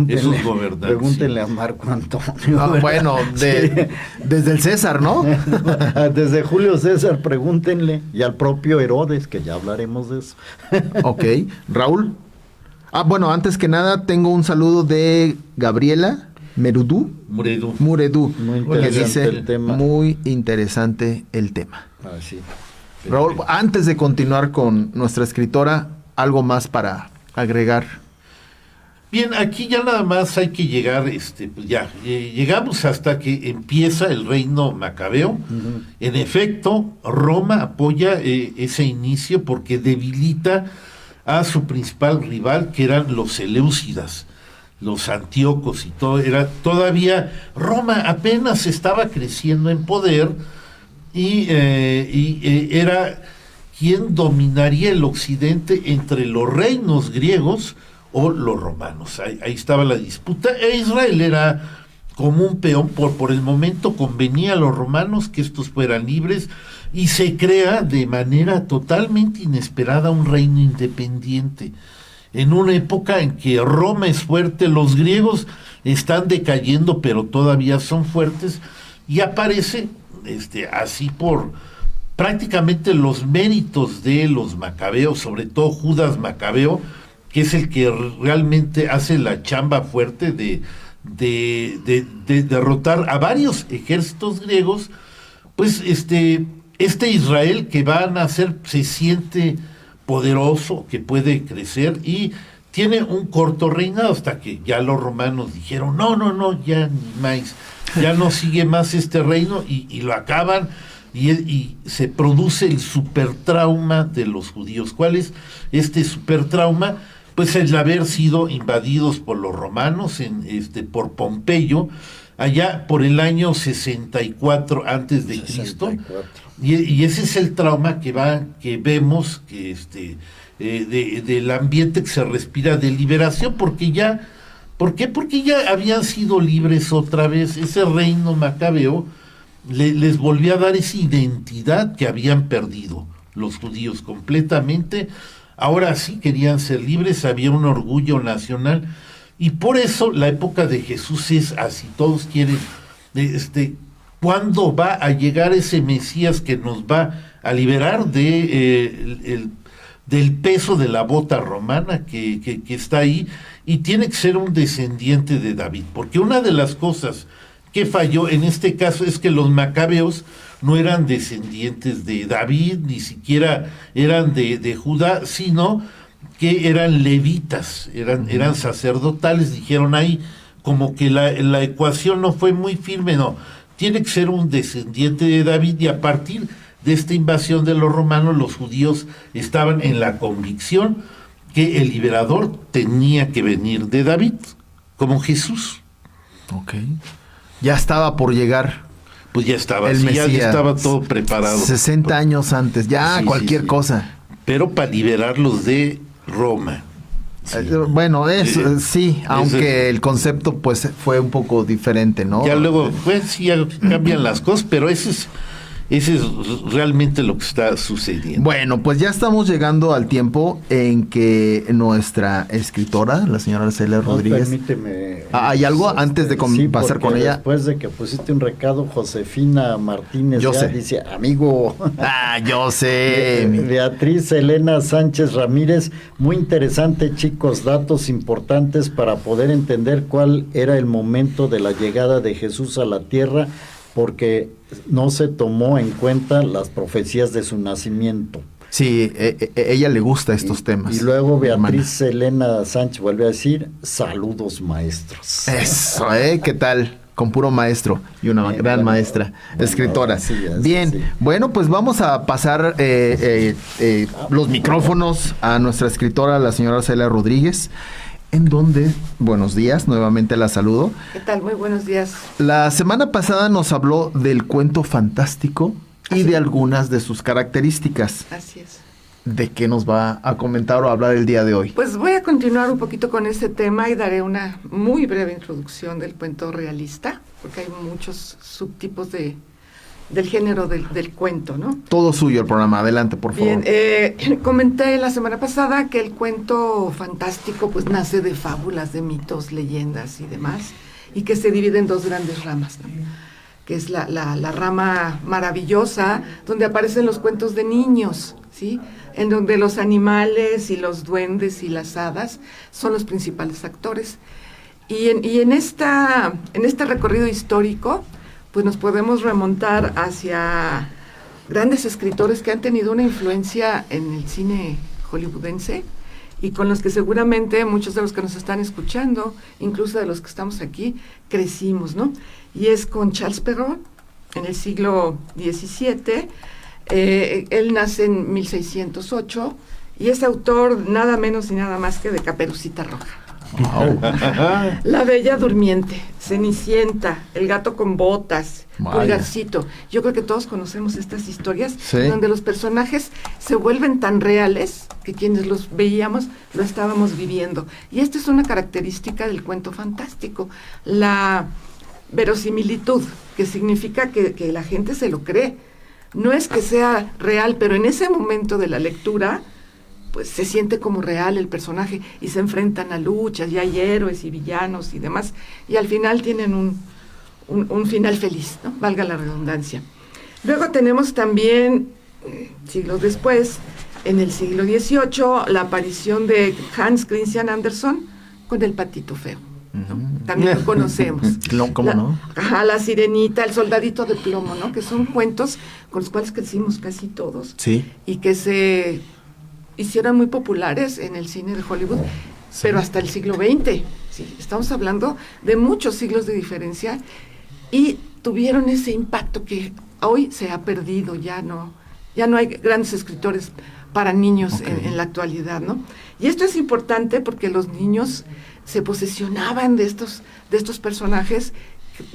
Esos gobernantes. Pregúntenle a Marco Antonio. Bueno, desde el César, ¿no? Desde Julio César, pregúntenle. Y al propio Herodes, que ya hablaremos de eso. Ok, Raúl. Bueno, antes que nada, tengo un saludo de Gabriela Muredú. Que dice, muy interesante el tema. Sí. Raúl, antes de continuar con nuestra escritora, algo más para agregar. Bien, aquí ya nada más hay que llegar, llegamos hasta que empieza el reino macabeo. Uh-huh. En efecto, Roma apoya ese inicio porque debilita a su principal rival, que eran los seleucidas, los antíocos y todo. Todavía Roma apenas estaba creciendo en poder y era quien dominaría el occidente entre los reinos griegos o los romanos. Ahí estaba la disputa. Israel era como un peón, por el momento convenía a los romanos que estos fueran libres, y se crea de manera totalmente inesperada un reino independiente. En una época en que Roma es fuerte, los griegos están decayendo, pero todavía son fuertes, y aparece así por prácticamente los méritos de los macabeos, sobre todo Judas Macabeo, que es el que realmente hace la chamba fuerte de derrotar a varios ejércitos griegos. Pues este Israel que va a nacer se siente poderoso, que puede crecer, y tiene un corto reinado hasta que ya los romanos dijeron, no, ya ni más, ya no sigue más este reino, y lo acaban, y se produce el supertrauma de los judíos. ¿Cuál es este supertrauma? Pues el haber sido invadidos por los romanos, por Pompeyo, allá por el año 64 antes de Cristo, y ese es el trauma que vemos que del ambiente que se respira de liberación, ¿por qué? Porque ya habían sido libres otra vez. Ese reino macabeo les volvió a dar esa identidad que habían perdido los judíos completamente. Ahora sí querían ser libres, había un orgullo nacional. Y por eso la época de Jesús es así, todos quieren, ¿cuándo va a llegar ese Mesías que nos va a liberar del peso de la bota romana que está ahí? Y tiene que ser un descendiente de David, porque una de las cosas que falló en este caso es que los macabeos no eran descendientes de David, ni siquiera eran de Judá, sino que eran levitas, eran sacerdotales. Dijeron ahí como que la ecuación no fue muy firme, no, tiene que ser un descendiente de David, y a partir de esta invasión de los romanos, los judíos estaban en la convicción que el liberador tenía que venir de David, como Jesús. Ok. Ya estaba por llegar Pues ya estaba, el sí, Mesías. ya estaba todo preparado. 60 años antes, ya Sí, cualquier sí. cosa. Pero para liberarlos de Roma. Sí. Bueno, eso, sí, aunque es- el concepto pues fue un poco diferente, ¿no? Ya luego, pues sí, ya cambian las cosas, pero ese es realmente lo que está sucediendo. Bueno, pues ya estamos llegando al tiempo en que nuestra escritora, la señora Arcelia Rodríguez... Permíteme. ¿Hay algo antes de pasar porque con ella? Después de que pusiste un recado, Josefina Martínez Yo ya sé. dice, amigo. Ah, yo sé. Beatriz Elena Sánchez Ramírez, muy interesante, chicos, datos importantes para poder entender cuál era el momento de la llegada de Jesús a la tierra, porque no se tomó en cuenta las profecías de su nacimiento. Sí, ella le gusta estos temas. Y luego hermana. Beatriz Elena Sánchez vuelve a decir, saludos maestros. Eso, ¿qué tal? Con puro maestro y una Bien, gran bueno, maestra, bueno, escritora. sí, Bien, sí. bueno, pues vamos a pasar los micrófonos a nuestra escritora, la señora Arcelia Rodríguez, en donde, buenos días, nuevamente la saludo. ¿Qué tal? Muy buenos días. La semana pasada nos habló del cuento fantástico y Así de es. algunas de sus características. Así es. ¿De qué nos va a comentar o hablar el día de hoy? Pues voy a continuar un poquito con este tema y daré una muy breve introducción del cuento realista, porque hay muchos subtipos del género del cuento, ¿no? Todo suyo el programa, adelante, por favor. Bien, comenté la semana pasada que el cuento fantástico pues nace de fábulas, de mitos, leyendas y demás, y que se divide en dos grandes ramas, ¿no? Que es la rama maravillosa, donde aparecen los cuentos de niños, ¿sí? En donde los animales y los duendes y las hadas son los principales actores. Y en este recorrido histórico, pues nos podemos remontar hacia grandes escritores que han tenido una influencia en el cine hollywoodense y con los que seguramente muchos de los que nos están escuchando, incluso de los que estamos aquí, crecimos, ¿no? Y es con Charles Perrault, en el siglo XVII. Él nace en 1608 y es autor nada menos y nada más que de Caperucita Roja. Wow. La Bella Durmiente, Cenicienta, El Gato con Botas, Vaya. Pulgarcito. Yo creo que todos conocemos estas historias Sí. donde los personajes se vuelven tan reales que quienes los veíamos lo estábamos viviendo. Y esta es una característica del cuento fantástico, la verosimilitud, que significa que la gente se lo cree. No es que sea real, pero en ese momento de la lectura pues se siente como real el personaje y se enfrentan a luchas y hay héroes y villanos y demás y al final tienen un final feliz, ¿no? Valga la redundancia. Luego tenemos también, siglos después, en el siglo XVIII, la aparición de Hans Christian Andersen con El Patito Feo, ¿no? También lo conocemos. ¿Cómo no? Ajá, La Sirenita, El Soldadito de Plomo, ¿no? Que son cuentos con los cuales crecimos casi todos Sí. y que se hicieron muy populares en el cine de Hollywood, pero hasta el siglo XX. ¿Sí? Estamos hablando de muchos siglos de diferencia y tuvieron ese impacto que hoy se ha perdido, ya no hay grandes escritores para niños en la actualidad, ¿no? Y esto es importante porque los niños se posesionaban de estos personajes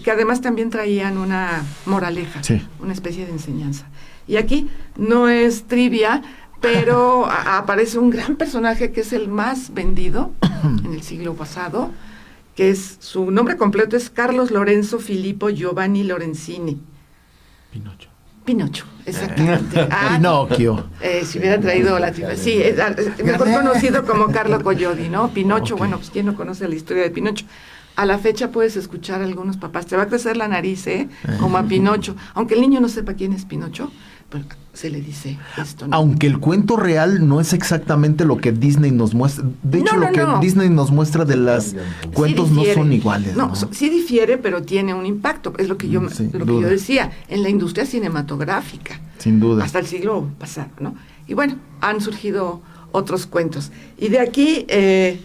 que además también traían una moraleja, Sí. una especie de enseñanza. Y aquí no es trivia, pero aparece un gran personaje que es el más vendido en el siglo pasado, que es, su nombre completo es Carlos Lorenzo Filippo Giovanni Lorenzini. Pinocho, exactamente. Pinocchio. Si hubiera traído la trivia. Sí, mejor conocido como Carlo Collodi, ¿no? Pinocho, bueno, pues ¿quién no conoce la historia de Pinocho? A la fecha puedes escuchar a algunos papás, te va a crecer la nariz, como a Pinocho. Aunque el niño no sepa quién es Pinocho, pues se le dice esto, ¿no? Aunque el cuento real no es exactamente lo que Disney nos muestra. De hecho, No, lo que no. Disney nos muestra de las cuentos Sí no difiere. son iguales. No, Sí difiere, pero tiene un impacto. Es lo que yo, Sin lo que duda. yo decía, en la industria cinematográfica. Sin duda. Hasta el siglo pasado, ¿no? Y bueno, han surgido otros cuentos. Y de aquí,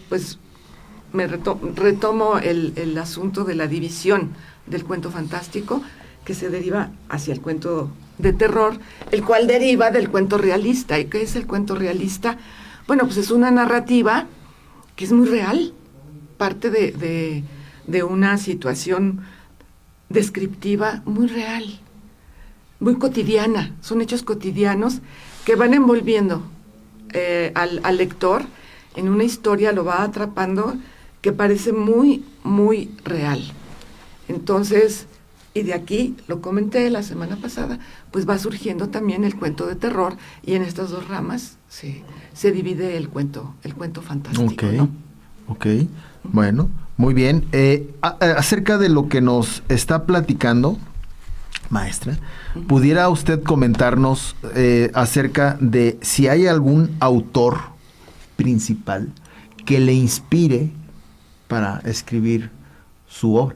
pues, me retomo el asunto de la división del cuento fantástico, que se deriva hacia el cuento de terror, el cual deriva del cuento realista. ¿Y qué es el cuento realista? Bueno, pues es una narrativa que es muy real, parte de una situación descriptiva, muy real, muy cotidiana. Son hechos cotidianos que van envolviendo al lector en una historia, lo va atrapando, que parece muy, muy real. Entonces, y de aquí, lo comenté la semana pasada, pues va surgiendo también el cuento de terror, y en estas dos ramas se divide el cuento fantástico. Ok, ¿no? ok, bueno, muy bien. Acerca de lo que nos está platicando, maestra, ¿pudiera usted comentarnos acerca de si hay algún autor principal que le inspire para escribir su obra?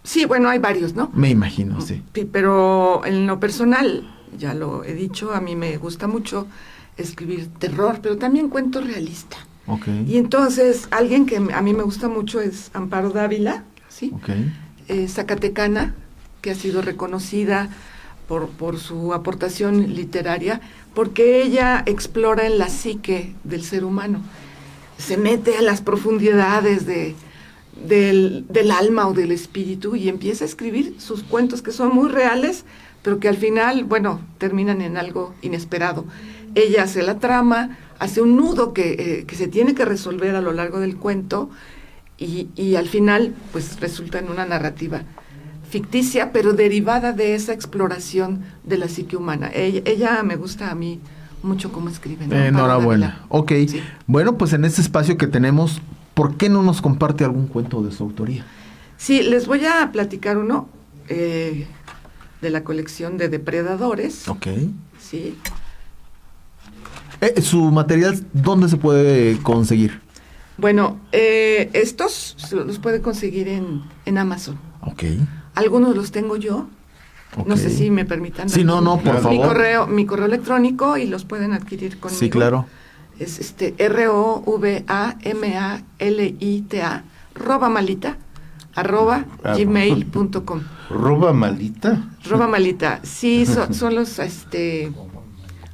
Sí, bueno, hay varios, ¿no? Me imagino, sí. Sí, pero en lo personal, ya lo he dicho, a mí me gusta mucho escribir terror, pero también cuento realista. Ok. Y entonces, alguien que a mí me gusta mucho es Amparo Dávila, ¿sí? Ok. Zacatecana, que ha sido reconocida por su aportación literaria, porque ella explora en la psique del ser humano, se mete a las profundidades del alma o del espíritu y empieza a escribir sus cuentos que son muy reales, pero que al final, bueno, terminan en algo inesperado. Ella hace la trama, hace un nudo que se tiene que resolver a lo largo del cuento y al final, pues resulta en una narrativa ficticia, pero derivada de esa exploración de la psique humana. Ella me gusta a mí mucho cómo escribe, ¿no? Enhorabuena. Ok. Sí. Bueno, pues en este espacio que tenemos, ¿por qué no nos comparte algún cuento de su autoría? Sí, les voy a platicar uno de la colección de Depredadores. Ok. Sí. ¿Su material dónde se puede conseguir? Bueno, estos los puede conseguir en Amazon. Ok. Algunos los tengo yo. Ok. No sé si me permitan. Sí, no, por favor. Mi correo electrónico, y los pueden adquirir conmigo. Sí, claro. Es ROVAMALITA @malita @gmail.com. ¿Roba malita? Malita. Sí, son los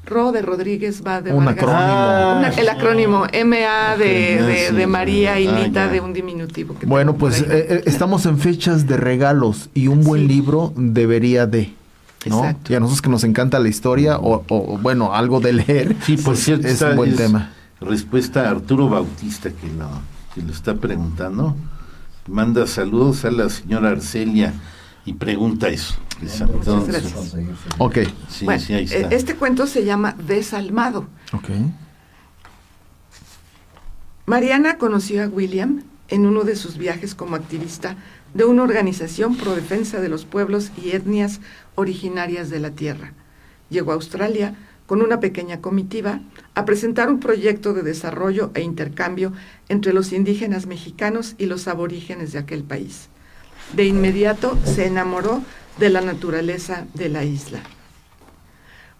Ro de Rodríguez, va de Un Vargas. acrónimo. El acrónimo MA de María y Lita ya. de un diminutivo. Que Bueno, tengo por pues ahí. estamos en fechas de regalos y un buen Sí. libro debería de, ¿no? Exacto. Y a nosotros que nos encanta la historia o bueno, algo de leer, Sí, por pues, cierto, es esta un buen es tema. respuesta a Arturo Bautista que lo está preguntando. Manda saludos a la señora Arcelia y pregunta eso. Muchas gracias. Ok, Sí, Bueno, sí, ahí está. este cuento se llama Desalmado. ok. Mariana conoció a William en uno de sus viajes como activista de una organización pro defensa de los pueblos y etnias originarias de la tierra. Llegó a Australia con una pequeña comitiva a presentar un proyecto de desarrollo e intercambio entre los indígenas mexicanos y los aborígenes de aquel país. De inmediato se enamoró de la naturaleza de la isla.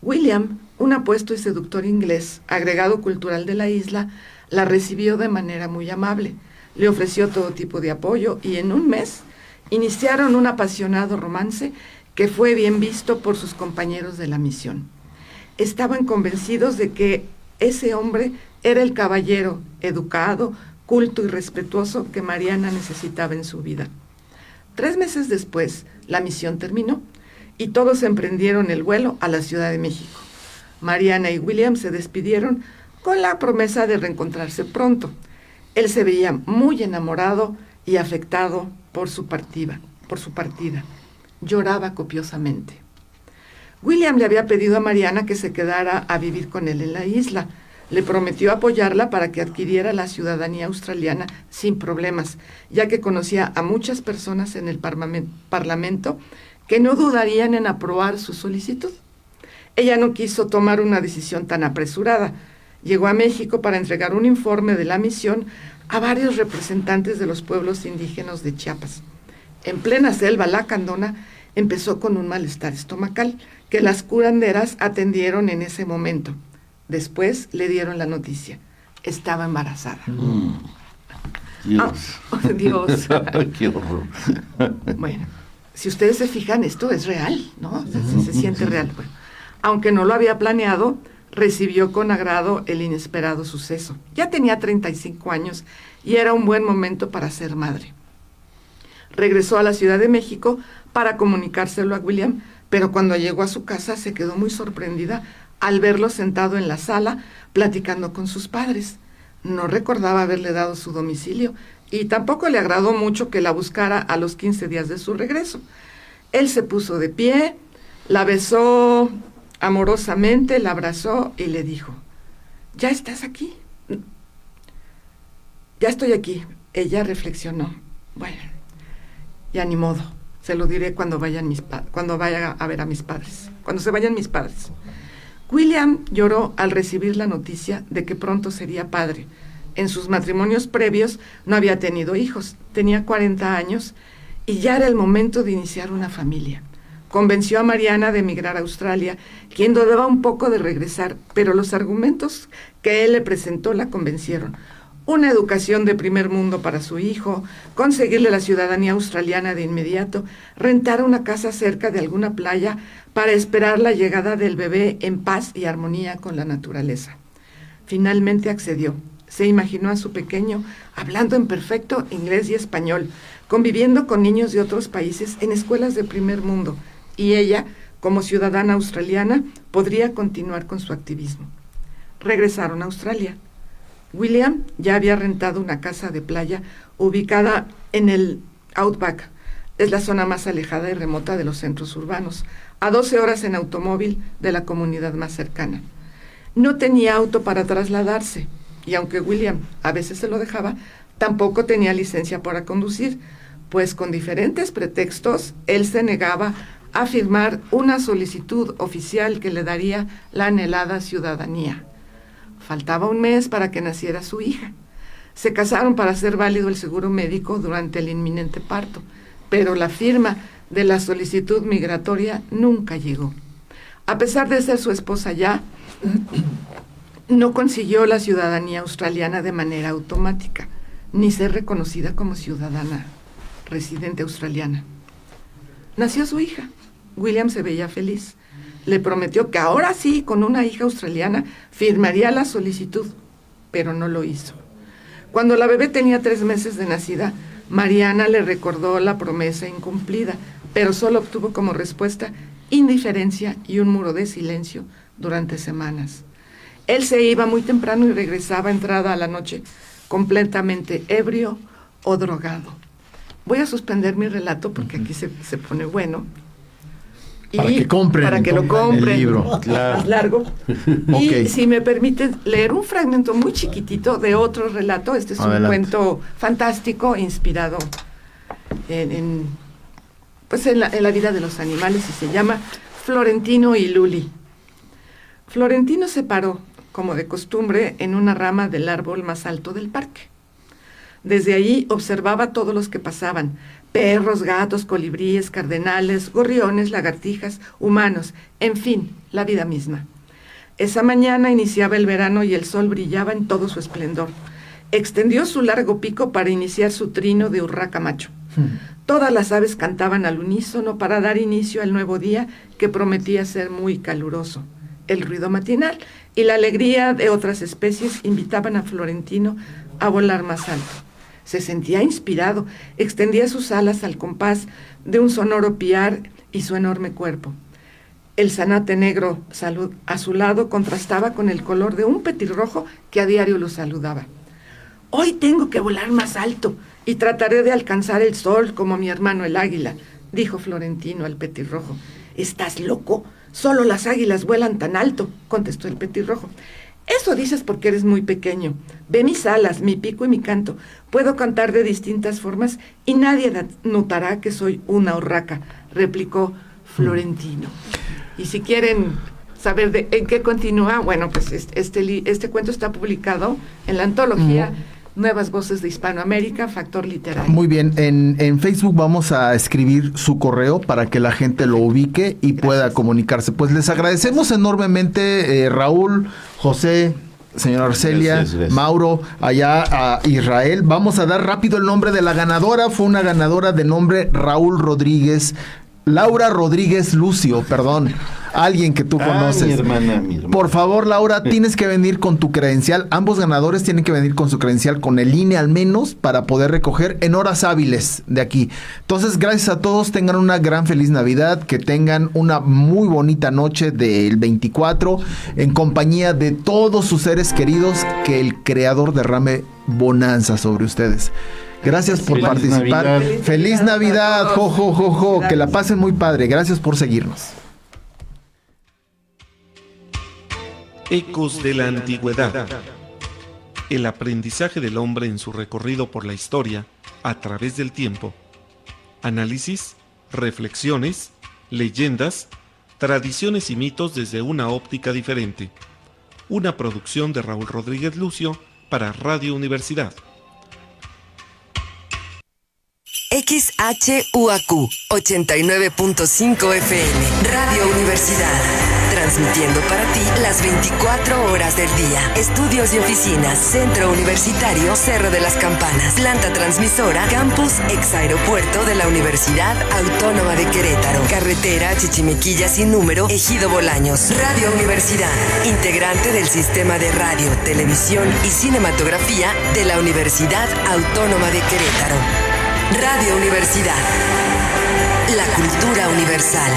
William, un apuesto y seductor inglés, agregado cultural de la isla, la recibió de manera muy amable, le ofreció todo tipo de apoyo y en un mes iniciaron un apasionado romance que fue bien visto por sus compañeros de la misión. Estaban convencidos de que ese hombre era el caballero educado, culto y respetuoso que Mariana necesitaba en su vida. 3 meses después, la misión terminó y todos emprendieron el vuelo a la Ciudad de México. Mariana y William se despidieron con la promesa de reencontrarse pronto. Él se veía muy enamorado y afectado por su partida. Lloraba copiosamente. William le había pedido a Mariana que se quedara a vivir con él en la isla. Le prometió apoyarla para que adquiriera la ciudadanía australiana sin problemas, ya que conocía a muchas personas en el parlamento que no dudarían en aprobar su solicitud. Ella no quiso tomar una decisión tan apresurada. Llegó a México para entregar un informe de la misión a varios representantes de los pueblos indígenas de Chiapas. En plena selva lacandona empezó con un malestar estomacal que las curanderas atendieron en ese momento. Después le dieron la noticia. Estaba embarazada. Dios. Dios. Qué horror. Bueno, si ustedes se fijan, esto es real, ¿no? Se siente real. Bueno, aunque no lo había planeado, recibió con agrado el inesperado suceso. Ya tenía 35 años y era un buen momento para ser madre. Regresó a la Ciudad de México para comunicárselo a William, pero cuando llegó a su casa se quedó muy sorprendida al verlo sentado en la sala platicando con sus padres. No recordaba haberle dado su domicilio y tampoco le agradó mucho que la buscara a los 15 días de su regreso. Él se puso de pie, la besó amorosamente, la abrazó y le dijo: ¿ya estás aquí? Ya estoy aquí. Ella reflexionó: bueno, ya ni modo, se lo diré cuando vaya a ver a mis padres, cuando se vayan mis padres. William lloró al recibir la noticia de que pronto sería padre. En sus matrimonios previos no había tenido hijos, tenía 40 años y ya era el momento de iniciar una familia. Convenció a Mariana de emigrar a Australia, quien dudaba un poco de regresar, pero los argumentos que él le presentó la convencieron. Una educación de primer mundo para su hijo, conseguirle la ciudadanía australiana de inmediato, rentar una casa cerca de alguna playa para esperar la llegada del bebé en paz y armonía con la naturaleza. Finalmente accedió. Se imaginó a su pequeño hablando en perfecto inglés y español, conviviendo con niños de otros países en escuelas de primer mundo, y ella, como ciudadana australiana, podría continuar con su activismo. Regresaron a Australia. William ya había rentado una casa de playa ubicada en el Outback. Es la zona más alejada y remota de los centros urbanos, a 12 horas en automóvil de la comunidad más cercana. No tenía auto para trasladarse, y aunque William a veces se lo dejaba, tampoco tenía licencia para conducir, pues con diferentes pretextos él se negaba a firmar una solicitud oficial que le daría la anhelada ciudadanía. Faltaba un mes para que naciera su hija. Se casaron para hacer válido el seguro médico durante el inminente parto, pero la firma de la solicitud migratoria nunca llegó. A pesar de ser su esposa ya, no consiguió la ciudadanía australiana de manera automática, ni ser reconocida como ciudadana residente australiana. Nació su hija. William se veía feliz. Le prometió que ahora sí, con una hija australiana, firmaría la solicitud, pero no lo hizo. Cuando la bebé tenía 3 meses de nacida, Mariana le recordó la promesa incumplida, pero solo obtuvo como respuesta indiferencia y un muro de silencio durante semanas. Él se iba muy temprano y regresaba entrada a la noche, completamente ebrio o drogado. Voy a suspender mi relato porque aquí se pone bueno. Para que compren. Para que lo compren. El libro. Claro. Más largo. Y Ok. si me permiten leer un fragmento muy chiquitito de otro relato. Este es Adelante. un cuento fantástico, inspirado en la vida de los animales, y se llama Florentino y Luli. Florentino se paró, como de costumbre, en una rama del árbol más alto del parque. Desde allí observaba a todos los que pasaban: perros, gatos, colibríes, cardenales, gorriones, lagartijas, humanos, en fin, la vida misma. Esa mañana iniciaba el verano y el sol brillaba en todo su esplendor. Extendió su largo pico para iniciar su trino de urraca macho. Todas las aves cantaban al unísono para dar inicio al nuevo día, que prometía ser muy caluroso. El ruido matinal y la alegría de otras especies invitaban a Florentino a volar más alto. Se sentía inspirado, extendía sus alas al compás de un sonoro piar y su enorme cuerpo. El zanate negro a su lado contrastaba con el color de un petirrojo que a diario lo saludaba. Hoy tengo que volar más alto y trataré de alcanzar el sol como mi hermano el águila, dijo Florentino al petirrojo. ¿Estás loco? Solo las águilas vuelan tan alto, contestó el petirrojo. Eso dices porque eres muy pequeño. Ve mis alas, mi pico y mi canto. Puedo cantar de distintas formas y nadie notará que soy una urraca, replicó Florentino. Y si quieren saber en qué continúa, bueno, pues este cuento está publicado en la antología Nuevas Voces de Hispanoamérica, Factor Literario. Muy bien, en Facebook vamos a escribir su correo para que la gente lo ubique y pueda comunicarse. Pues les agradecemos enormemente, Raúl, José, señora Arcelia, Gracias. Mauro, allá a Israel. Vamos a dar rápido el nombre de la ganadora. Fue una ganadora de nombre Raúl Rodríguez. Laura Rodríguez Lucio, perdón. Alguien que tú conoces. Mi hermana. Por favor, Laura, tienes que venir con tu credencial. Ambos ganadores tienen que venir con su credencial, con el INE al menos, para poder recoger en horas hábiles de aquí. Entonces, gracias a todos. Tengan una gran feliz Navidad. Que tengan una muy bonita noche del 24 en compañía de todos sus seres queridos. Que el Creador derrame bonanza sobre ustedes. Gracias por Feliz participar. Navidad. Feliz Navidad. Jo, jo, jo, jo. Que la pasen muy padre. Gracias por seguirnos. Ecos de la Antigüedad. El aprendizaje del hombre en su recorrido por la historia a través del tiempo. Análisis, reflexiones, leyendas, tradiciones y mitos desde una óptica diferente. Una producción de Raúl Rodríguez Lucio para Radio Universidad. XHUAQ 89.5 FM, Radio Universidad, transmitiendo para ti las 24 horas del día. Estudios y oficinas, Centro Universitario Cerro de las Campanas, planta transmisora, campus ex aeropuerto de la Universidad Autónoma de Querétaro, carretera Chichimequilla sin número, Ejido Bolaños. Radio Universidad, integrante del sistema de radio, televisión y cinematografía de la Universidad Autónoma de Querétaro. Radio Universidad. La cultura universal.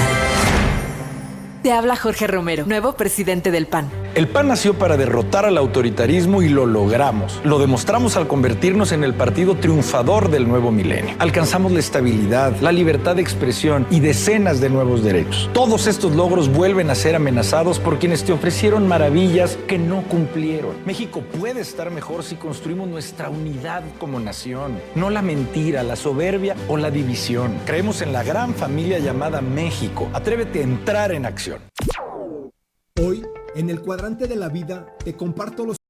Te habla Jorge Romero, nuevo presidente del PAN. El PAN nació para derrotar al autoritarismo y lo logramos. Lo demostramos al convertirnos en el partido triunfador del nuevo milenio. Alcanzamos la estabilidad, la libertad de expresión y decenas de nuevos derechos. Todos estos logros vuelven a ser amenazados por quienes te ofrecieron maravillas que no cumplieron. México puede estar mejor si construimos nuestra unidad como nación, no la mentira, la soberbia o la división. Creemos en la gran familia llamada México. Atrévete a entrar en acción. Hoy, en el cuadrante de la vida, te comparto los